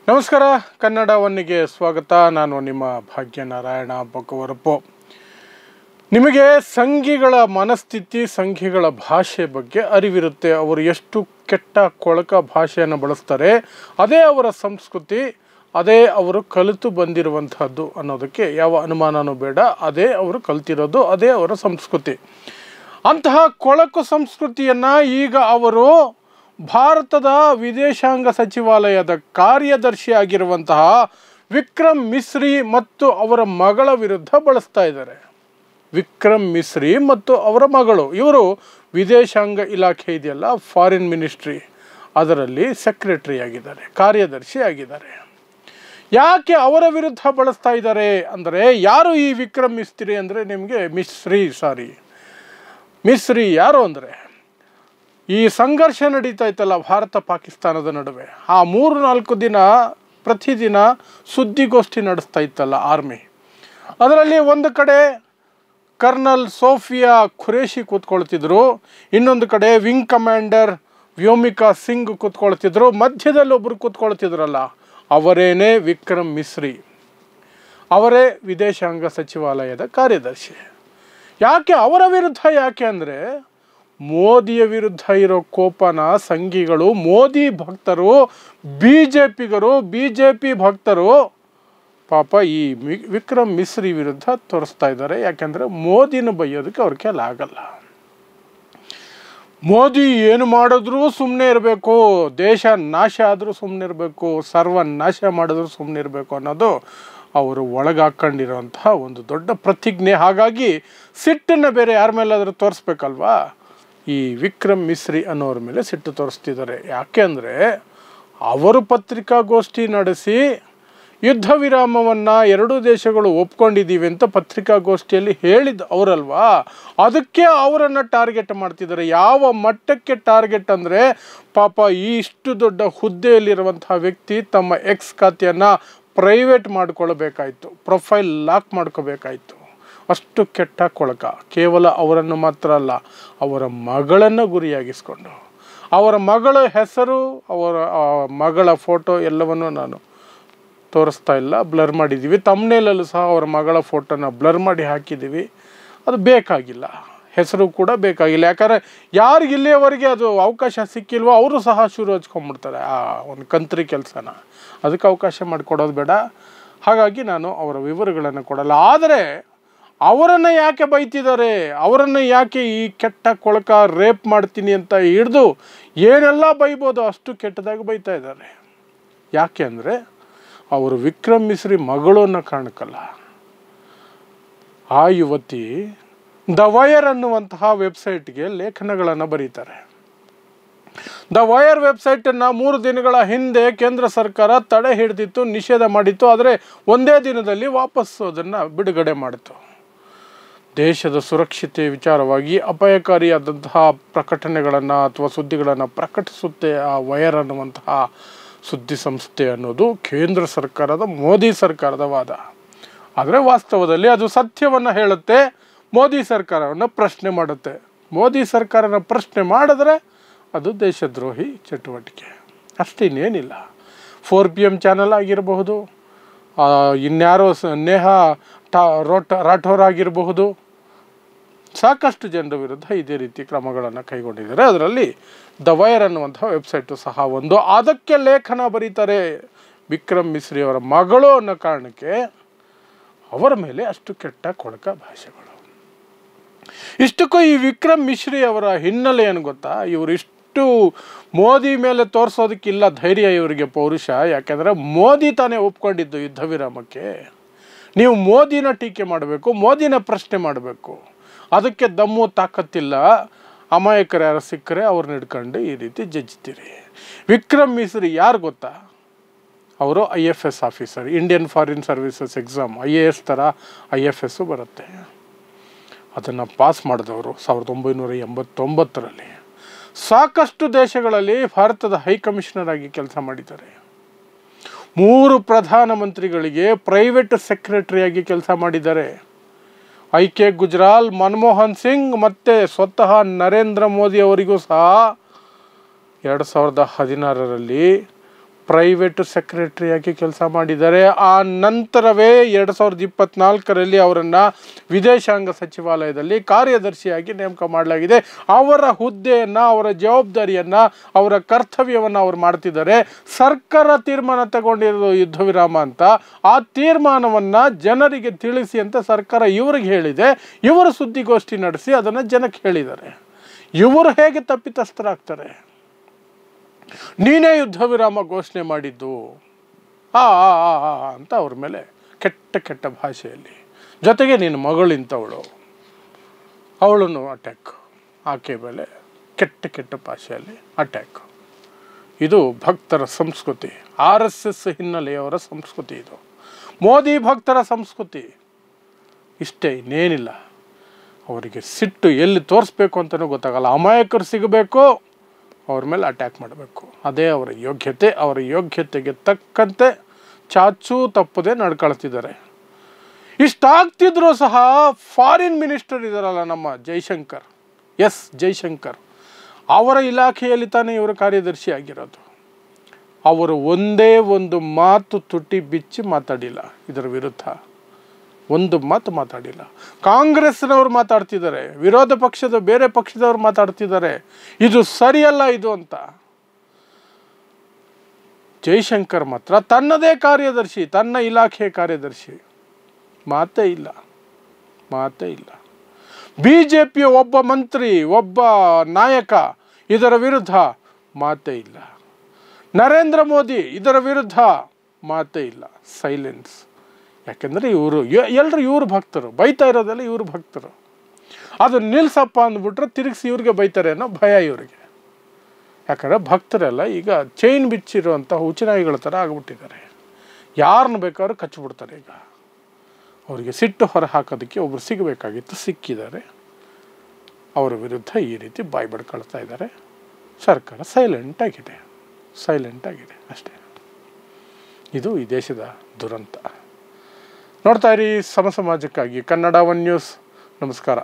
ನಮಸ್ಕಾರ, ಕನ್ನಡ ಒನ್ನಿಗೆ ಸ್ವಾಗತ. ನಾನು ನಿಮ್ಮ ಭಾಗ್ಯನಾರಾಯಣ ಬೊಕ್ಕವರಪು. ನಿಮಗೆ ಸಂಘಿಗಳ ಮನಸ್ಥಿತಿ, ಸಂಘಿಗಳ ಭಾಷೆ ಬಗ್ಗೆ ಅರಿವಿರುತ್ತೆ. ಅವರು ಎಷ್ಟು ಕೆಟ್ಟ ಕೊಳಕ ಭಾಷೆಯನ್ನು ಬಳಸ್ತಾರೆ, ಅದೇ ಅವರ ಸಂಸ್ಕೃತಿ, ಅದೇ ಅವರು ಕಲಿತು ಬಂದಿರುವಂತಹದ್ದು ಅನ್ನೋದಕ್ಕೆ ಯಾವ ಅನುಮಾನನೂ ಬೇಡ. ಅದೇ ಅವರು ಕಲ್ತಿರೋದು, ಅದೇ ಅವರ ಸಂಸ್ಕೃತಿ. ಅಂತಹ ಕೊಳಕು ಸಂಸ್ಕೃತಿಯನ್ನು ಈಗ ಅವರು ಭಾರತದ ವಿದೇಶಾಂಗ ಸಚಿವಾಲಯದ ಕಾರ್ಯದರ್ಶಿಯಾಗಿರುವಂತಹ ವಿಕ್ರಮ್ ಮಿಸ್ರಿ ಮತ್ತು ಅವರ ಮಗಳ ವಿರುದ್ಧ ಬಳಸ್ತಾ ಇದ್ದಾರೆ. ವಿಕ್ರಮ್ ಮಿಸ್ರಿ ಮತ್ತು ಅವರ ಮಗಳು, ಇವರು ವಿದೇಶಾಂಗ ಇಲಾಖೆ ಇದೆಯಲ್ಲ, ಫಾರಿನ್ ಮಿನಿಸ್ಟ್ರಿ, ಅದರಲ್ಲಿ ಸೆಕ್ರೆಟರಿ ಆಗಿದ್ದಾರೆ, ಕಾರ್ಯದರ್ಶಿ ಆಗಿದ್ದಾರೆ. ಯಾಕೆ ಅವರ ವಿರುದ್ಧ ಬಳಸ್ತಾ ಇದ್ದಾರೆ ಅಂದರೆ, ಯಾರು ಈ ವಿಕ್ರಮ್ ಮಿಸ್ರಿ ಅಂದರೆ, ನಿಮಗೆ ಮಿಸ್ರಿ ಯಾರು ಅಂದರೆ, ಈ ಸಂಘರ್ಷ ನಡೀತಾ ಇತ್ತಲ್ಲ ಭಾರತ ಪಾಕಿಸ್ತಾನದ ನಡುವೆ, ಆ 3-4 ದಿನ ಪ್ರತಿದಿನ ಸುದ್ದಿಗೋಷ್ಠಿ ನಡೆಸ್ತಾ ಇತ್ತಲ್ಲ ಆರ್ಮಿ, ಅದರಲ್ಲಿ ಒಂದು ಕಡೆ ಕರ್ನಲ್ ಸೋಫಿಯಾ ಖುರೇಶಿ ಕೂತ್ಕೊಳ್ತಿದ್ರು, ಇನ್ನೊಂದು ಕಡೆ ವಿಂಗ್ ಕಮಾಂಡರ್ ವ್ಯೋಮಿಕಾ ಸಿಂಗ್ ಕೂತ್ಕೊಳ್ತಿದ್ರು, ಮಧ್ಯದಲ್ಲಿ ಒಬ್ಬರು ಕೂತ್ಕೊಳ್ತಿದ್ರಲ್ಲ, ಅವರೇನೇ ವಿಕ್ರಮ್ ಮಿಸ್ರಿ, ಅವರೇ ವಿದೇಶಾಂಗ ಸಚಿವಾಲಯದ ಕಾರ್ಯದರ್ಶಿ. ಯಾಕೆ ಅವರ ವಿರುದ್ಧ? ಯಾಕೆ ಅಂದರೆ, ಮೋದಿಯ ವಿರುದ್ಧ ಇರೋ ಕೋಪನ ಸಂಘಿಗಳು, ಮೋದಿ ಭಕ್ತರು, BJP ಭಕ್ತರು ಪಾಪ ಈ ವಿಕ್ರಮ್ ಮಿಸ್ರಿ ವಿರುದ್ಧ ತೋರಿಸ್ತಾ ಇದ್ದಾರೆ. ಯಾಕೆಂದರೆ ಮೋದಿನ ಬೈಯೋದಕ್ಕೆ ಅವ್ರ ಕೈಲಿ ಆಗಲ್ಲ. ಮೋದಿ ಏನು ಮಾಡಿದ್ರೂ ಸುಮ್ಮನೆ ಇರಬೇಕು, ದೇಶ ನಾಶ ಆದರೂ ಸುಮ್ಮನೆ ಇರಬೇಕು, ಸರ್ವನಾಶ ಮಾಡಿದ್ರೂ ಸುಮ್ಮನೆ ಇರಬೇಕು ಅನ್ನೋದು ಅವರು ಒಳಗಾಕೊಂಡಿರೋಂತಹ ಒಂದು ದೊಡ್ಡ ಪ್ರತಿಜ್ಞೆ. ಹಾಗಾಗಿ ಸಿಟ್ಟನ್ನು ಬೇರೆ ಯಾರ ಮೇಲಾದರೂ ತೋರಿಸ್ಬೇಕಲ್ವಾ, ಈ ವಿಕ್ರಮ್ ಮಿಸ್ರಿ ಅನ್ನೋರ ಮೇಲೆ ಸಿಟ್ಟು ತೋರಿಸ್ತಿದ್ದಾರೆ. ಯಾಕೆ ಅಂದರೆ, ಅವರು ಪತ್ರಿಕಾಗೋಷ್ಠಿ ನಡೆಸಿ ಯುದ್ಧ ವಿರಾಮವನ್ನು ಎರಡೂ ದೇಶಗಳು ಒಪ್ಕೊಂಡಿದ್ದೀವಿ ಅಂತ ಪತ್ರಿಕಾಗೋಷ್ಠಿಯಲ್ಲಿ ಹೇಳಿದ ಅವರಲ್ವಾ, ಅದಕ್ಕೆ ಅವರನ್ನು ಟಾರ್ಗೆಟ್ ಮಾಡ್ತಿದ್ದಾರೆ. ಯಾವ ಮಟ್ಟಕ್ಕೆ ಟಾರ್ಗೆಟ್ ಅಂದರೆ, ಪಾಪ ಇಷ್ಟು ದೊಡ್ಡ ಹುದ್ದೆಯಲ್ಲಿರುವಂತಹ ವ್ಯಕ್ತಿ ತಮ್ಮ ಎಕ್ಸ್ ಖಾತೆಯನ್ನು ಪ್ರೈವೇಟ್ ಮಾಡ್ಕೊಳ್ಬೇಕಾಯ್ತು, ಪ್ರೊಫೈಲ್ ಲಾಕ್ ಮಾಡ್ಕೋಬೇಕಾಯ್ತು. ಅಷ್ಟು ಕೆಟ್ಟ ಕೊಳಕ. ಕೇವಲ ಅವರನ್ನು ಮಾತ್ರ ಅಲ್ಲ, ಅವರ ಮಗಳನ್ನು ಗುರಿಯಾಗಿಸ್ಕೊಂಡು, ಅವರ ಮಗಳ ಹೆಸರು, ಅವರ ಮಗಳ ಫೋಟೋ ಎಲ್ಲವನ್ನು ನಾನು ತೋರಿಸ್ತಾ ಇಲ್ಲ, ಬ್ಲರ್ ಮಾಡಿದ್ದೀವಿ. ತಮ್ನೇಲಲ್ಲೂ ಸಹ ಅವರ ಮಗಳ ಫೋಟೋನ ಬ್ಲರ್ ಮಾಡಿ ಹಾಕಿದ್ದೀವಿ. ಅದು ಬೇಕಾಗಿಲ್ಲ, ಹೆಸರು ಕೂಡ ಬೇಕಾಗಿಲ್ಲ. ಯಾಕಂದರೆ ಯಾರಿಗೆ ಇಲ್ಲಿಯವರೆಗೆ ಅದು ಅವಕಾಶ ಸಿಕ್ಕಿಲ್ವೋ ಅವರು ಸಹ ಶುರು ಹಚ್ಕೊಂಡ್ಬಿಡ್ತಾರೆ ಆ ಒಂದು ಕಂತ್ರಿ ಕೆಲಸನ. ಅದಕ್ಕೆ ಅವಕಾಶ ಮಾಡಿಕೊಡೋದು ಬೇಡ. ಹಾಗಾಗಿ ನಾನು ಅವರ ವಿವರಗಳನ್ನು ಕೊಡಲ್ಲ. ಆದರೆ ಅವರನ್ನು ಯಾಕೆ ಬೈತಿದ್ದಾರೆ, ಅವರನ್ನು ಯಾಕೆ ಈ ಕೆಟ್ಟ ಕೊಳಕ ರೇಪ್ ಮಾಡ್ತೀನಿ ಅಂತ ಹಿಡಿದು ಏನೆಲ್ಲ ಬೈಬೋದು ಅಷ್ಟು ಕೆಟ್ಟದಾಗಿ ಬೈತಾ ಇದ್ದಾರೆ. ಯಾಕೆ ಅಂದರೆ, ಅವರು ವಿಕ್ರಮ್ ಮಿಸ್ರಿ ಮಗಳು ಅನ್ನೋ ಕಾರಣಕ್ಕಲ್ಲ. ಆ ಯುವತಿ ದ ವೈರ್ ಅನ್ನುವಂತಹ ವೆಬ್ಸೈಟ್ಗೆ ಲೇಖನಗಳನ್ನು ಬರೀತಾರೆ. ದ ವೈರ್ ವೆಬ್ಸೈಟನ್ನು 3 ದಿನಗಳ ಹಿಂದೆ ಕೇಂದ್ರ ಸರ್ಕಾರ ತಡೆ ಹಿಡಿದಿತ್ತು, ನಿಷೇಧ ಮಾಡಿತ್ತು. ಆದರೆ ಒಂದೇ ದಿನದಲ್ಲಿ ವಾಪಸ್ಸು ಅದನ್ನು ಬಿಡುಗಡೆ ಮಾಡಿತು. ದೇಶದ ಸುರಕ್ಷತೆ ವಿಚಾರವಾಗಿ ಅಪಾಯಕಾರಿಯಾದಂತಹ ಪ್ರಕಟಣೆಗಳನ್ನು ಅಥವಾ ಸುದ್ದಿಗಳನ್ನು ಪ್ರಕಟಿಸುತ್ತೆ ಆ ವೈರ್ ಅನ್ನುವಂತಹ ಸುದ್ದಿ ಸಂಸ್ಥೆ ಅನ್ನೋದು ಕೇಂದ್ರ ಸರ್ಕಾರದ, ಮೋದಿ ಸರ್ಕಾರದ ವಾದ. ಆದರೆ ವಾಸ್ತವದಲ್ಲಿ ಅದು ಸತ್ಯವನ್ನು ಹೇಳುತ್ತೆ, ಮೋದಿ ಸರ್ಕಾರವನ್ನು ಪ್ರಶ್ನೆ ಮಾಡುತ್ತೆ. ಮೋದಿ ಸರ್ಕಾರನ ಪ್ರಶ್ನೆ ಮಾಡಿದ್ರೆ ಅದು ದೇಶದ್ರೋಹಿ ಚಟುವಟಿಕೆ, ಅಷ್ಟೇನೇನಿಲ್ಲ. 4PM ಚಾನಲ್ ಆಗಿರಬಹುದು, ಇನ್ಯಾರೋ ನೇಹಾ ರಾಠೋರ್ ಆಗಿರಬಹುದು, ಸಾಕಷ್ಟು ಜನರ ವಿರುದ್ಧ ಇದೇ ರೀತಿ ಕ್ರಮಗಳನ್ನು ಕೈಗೊಂಡಿದ್ದಾರೆ. ಅದರಲ್ಲಿ ದ ವೈರ್ ಅನ್ನುವಂಥ ವೆಬ್ಸೈಟು ಸಹ ಒಂದು. ಅದಕ್ಕೆ ಲೇಖನ ಬರೀತಾರೆ ವಿಕ್ರಮ್ ಮಿಸ್ರಿ ಅವರ ಮಗಳು ಅನ್ನೋ ಕಾರಣಕ್ಕೆ ಅವರ ಮೇಲೆ ಅಷ್ಟು ಕೆಟ್ಟ ಕೊಳಕ ಭಾಷೆಗಳು. ಇಷ್ಟಕ್ಕೂ ಈ ವಿಕ್ರಮ್ ಮಿಸ್ರಿ ಅವರ ಹಿನ್ನೆಲೆ ಏನು ಗೊತ್ತಾ? ಇವರಿಷ್ಟು ಮೋದಿ ಮೇಲೆ ತೋರಿಸೋದಕ್ಕಿಲ್ಲ ಧೈರ್ಯ ಇವರಿಗೆ, ಪೌರುಷ. ಯಾಕೆಂದರೆ ಮೋದಿ ತಾನೇ ಒಪ್ಕೊಂಡಿದ್ದು ಯುದ್ಧ ವಿರಾಮಕ್ಕೆ. ನೀವು ಮೋದಿನ ಟೀಕೆ ಮಾಡಬೇಕು, ಮೋದಿನ ಪ್ರಶ್ನೆ ಮಾಡಬೇಕು. ಅದಕ್ಕೆ ದಮ್ಮು ತಾಕತ್ತಿಲ್ಲ. ಅಮಾಯಕರು ಯಾರು ಸಿಕ್ಕರೆ ಅವ್ರನ್ನ ಹಿಡ್ಕೊಂಡು ಈ ರೀತಿ ಜಜ್ತೀರಿ. ವಿಕ್ರಮ್ ಮಿಸ್ರಿ ಯಾರು ಗೊತ್ತಾ? ಅವರು IFS officer, Indian foreign services exam, IAS ಥರ IFS ಬರುತ್ತೆ. ಅದನ್ನು ಪಾಸ್ ಮಾಡಿದವರು 1989ರಲ್ಲಿ. ಸಾಕಷ್ಟು ದೇಶಗಳಲ್ಲಿ ಭಾರತದ ಹೈಕಮಿಷನರ್ ಆಗಿ ಕೆಲಸ ಮಾಡಿದ್ದಾರೆ. 3 ಪ್ರಧಾನಮಂತ್ರಿಗಳಿಗೆ ಪ್ರೈವೇಟ್ ಸೆಕ್ರೆಟರಿಯಾಗಿ ಕೆಲಸ ಮಾಡಿದ್ದಾರೆ. IK ಗುಜ್ರಾಲ್, ಮನಮೋಹನ್ ಸಿಂಗ್ ಮತ್ತು ಸ್ವತಃ ನರೇಂದ್ರ ಮೋದಿ ಅವರಿಗೂ ಸಹ 2016ರಲ್ಲಿ ಪ್ರೈವೇಟ್ ಸೆಕ್ರೆಟರಿಯಾಗಿ ಕೆಲಸ ಮಾಡಿದ್ದಾರೆ. ಆ ನಂತರವೇ 2024ರಲ್ಲಿ ಅವರನ್ನು ವಿದೇಶಾಂಗ ಸಚಿವಾಲಯದಲ್ಲಿ ಕಾರ್ಯದರ್ಶಿಯಾಗಿ ನೇಮಕ ಮಾಡಲಾಗಿದೆ. ಅವರ ಹುದ್ದೆಯನ್ನು, ಅವರ ಜವಾಬ್ದಾರಿಯನ್ನು, ಅವರ ಕರ್ತವ್ಯವನ್ನು ಅವರು ಮಾಡ್ತಿದ್ದಾರೆ. ಸರ್ಕಾರ ತೀರ್ಮಾನ ತಗೊಂಡಿರೋದು ಯುದ್ಧ ವಿರಾಮ ಅಂತ. ಆ ತೀರ್ಮಾನವನ್ನು ಜನರಿಗೆ ತಿಳಿಸಿ ಅಂತ ಸರ್ಕಾರ ಇವ್ರಿಗೆ ಹೇಳಿದೆ. ಇವರು ಸುದ್ದಿಗೋಷ್ಠಿ ನಡೆಸಿ ಅದನ್ನು ಜನಕ್ಕೆ ಹೇಳಿದ್ದಾರೆ. ಇವರು ಹೇಗೆ ತಪ್ಪಿತಸ್ಥರಾಗ್ತಾರೆ? ನೀನೇ ಯುದ್ಧ ವಿರಾಮ ಘೋಷಣೆ ಮಾಡಿದ್ದು ಅಂತ ಅವ್ರ ಮೇಲೆ ಕೆಟ್ಟ ಕೆಟ್ಟ ಭಾಷೆಯಲ್ಲಿ, ಜೊತೆಗೆ ನಿನ್ನ ಮಗಳಿಂತವಳು, ಅವಳನ್ನು ಅಟ್ಯಾಕ್, ಆಕೆ ಮೇಲೆ ಕೆಟ್ಟ ಕೆಟ್ಟ ಭಾಷೆಯಲ್ಲಿ ಅಟ್ಯಾಕ್. ಇದು ಭಕ್ತರ ಸಂಸ್ಕೃತಿ, RSS ಹಿನ್ನೆಲೆಯವರ ಸಂಸ್ಕೃತಿ. ಇದು ಮೋದಿ ಭಕ್ತರ ಸಂಸ್ಕೃತಿ. ಇಷ್ಟೇ, ಇನ್ನೇನಿಲ್ಲ. ಅವರಿಗೆ ಸಿಟ್ಟು ಎಲ್ಲಿ ತೋರಿಸ್ಬೇಕು ಅಂತಲೂ ಗೊತ್ತಾಗಲ್ಲ. ಅಮಾಯಕರು ಸಿಗಬೇಕು, ಅವ್ರ ಮೇಲೆ ಅಟ್ಯಾಕ್ ಮಾಡಬೇಕು. ಅದೇ ಅವರ ಯೋಗ್ಯತೆ. ಅವರ ಯೋಗ್ಯತೆಗೆ ತಕ್ಕಂತೆ ಚಾಚೂ ತಪ್ಪದೆ ನಡ್ಕೊಳ್ತಿದ್ದಾರೆ. ಇಷ್ಟಾಗ್ತಿದ್ರೂ ಸಹ ಫಾರಿನ್ ಮಿನಿಸ್ಟರ್ ಇದ್ದಾರಲ್ಲ ನಮ್ಮ ಜೈಶಂಕರ್, ಜೈಶಂಕರ್, ಅವರ ಇಲಾಖೆಯಲ್ಲಿ ತಾನೇ ಇವರು ಕಾರ್ಯದರ್ಶಿ ಆಗಿರೋದು. ಅವರು ಒಂದೇ ಒಂದು ಮಾತು ತುಟಿ ಬಿಚ್ಚಿ ಮಾತಾಡಿಲ್ಲ ಇದರ ವಿರುದ್ಧ. ಒಂದು ಮಾತು ಮಾತಾಡಿಲ್ಲ. ಕಾಂಗ್ರೆಸ್ನವ್ರು ಮಾತಾಡ್ತಿದ್ದಾರೆ, ವಿರೋಧ ಪಕ್ಷದ ಬೇರೆ ಪಕ್ಷದವ್ರು ಮಾತಾಡ್ತಿದ್ದಾರೆ, ಇದು ಸರಿಯಲ್ಲ ಇದು ಅಂತ. ಜೈಶಂಕರ್ ಮಾತ್ರ ತನ್ನದೇ ಕಾರ್ಯದರ್ಶಿ, ತನ್ನ ಇಲಾಖೆ ಕಾರ್ಯದರ್ಶಿ, ಮಾತೇ ಇಲ್ಲ. BJPಯ ಒಬ್ಬ ಮಂತ್ರಿ, ಒಬ್ಬ ನಾಯಕ ಇದರ ವಿರುದ್ಧ ಮಾತೇ ಇಲ್ಲ. ನರೇಂದ್ರ ಮೋದಿ ಇದರ ವಿರುದ್ಧ ಮಾತೇ ಇಲ್ಲ. ಸೈಲೆನ್ಸ್. ಯಾಕೆಂದರೆ ಇವರು ಭಕ್ತರು, ಬೈತಾ ಇರೋದೆಲ್ಲ ಇವರು ಭಕ್ತರು. ಅದು ನಿಲ್ಸಪ್ಪ ಅಂದ್ಬಿಟ್ರೆ ತಿರುಗಿಸಿ ಇವ್ರಿಗೆ ಬೈತಾರೆ ಅನ್ನೋ ಭಯ ಇವರಿಗೆ. ಯಾಕಂದರೆ ಭಕ್ತರೆಲ್ಲ ಈಗ ಚೈನ್ ಬಿಚ್ಚಿರುವಂಥ ಹುಚ್ಚನಾಯಿಗಳ ಥರ ಆಗಿಬಿಟ್ಟಿದ್ದಾರೆ. ಯಾರನ್ನ ಬೇಕಾದ್ರೂ ಕಚ್ಚಿಬಿಡ್ತಾರೆ. ಈಗ ಅವರಿಗೆ ಸಿಟ್ಟು ಹೊರ ಹಾಕೋದಕ್ಕೆ ಒಬ್ಬರು ಸಿಗಬೇಕಾಗಿತ್ತು, ಸಿಕ್ಕಿದ್ದಾರೆ. ಅವರ ವಿರುದ್ಧ ಈ ರೀತಿ ಬಾಯಿ ಬಡ್ಕೊಳ್ತಾ ಇದ್ದಾರೆ. ಸರ್ಕಾರ ಸೈಲೆಂಟ್ ಆಗಿದೆ ಅಷ್ಟೇ. ಇದು ಈ ದೇಶದ ದುರಂತ. ನೋಡ್ತಾ ಇರಿ ಸಮಾಜಕ್ಕಾಗಿ ಕನ್ನಡ 1 ನ್ಯೂಸ್. ನಮಸ್ಕಾರ.